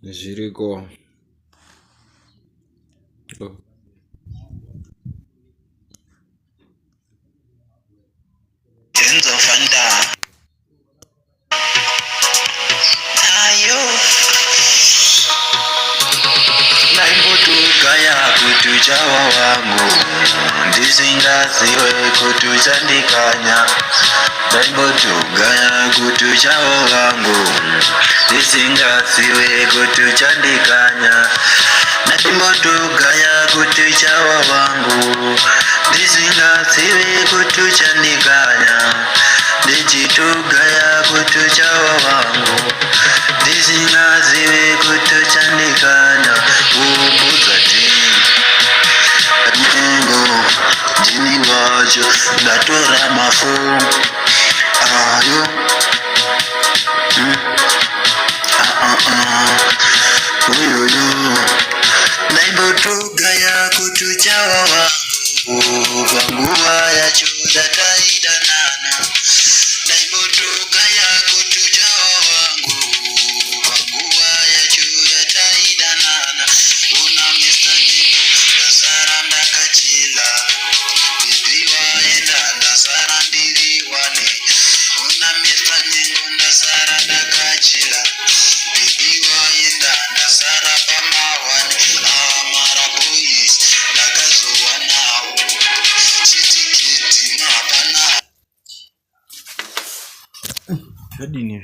Jericho. Enzo Fanta. Ayo. Naimbotukaya kutuchawa wangu ndisingaziwe kutuchandikanya. Naimbotukaya kutuchawa wangu ndisingaziwe kutuchandikanya. Naimbotukaya kutuchawa wangu ndisingaziwe kutuchandikanya. Ndichitugaya kutuchawa wangu ndisingaziwe kutuchandikanya. Ukuzati Mungu jini wacho ndatora mafu ayo uyoyo naimbotugaya kutuchawa wangu vanguva yacho dataidanana. Naimbotukaya kutuchawa wangu vanguva yacho yataidanana. Una Mr. Nyimbo ndasara ndakachila bibi waenda ndasara ndiriwane. Una Mr. Nyimbo ndasara ndakachila bibi waenda ndasara pamawane. Amara boys ndakazowa nawo chitiketi mapana. Hadi ni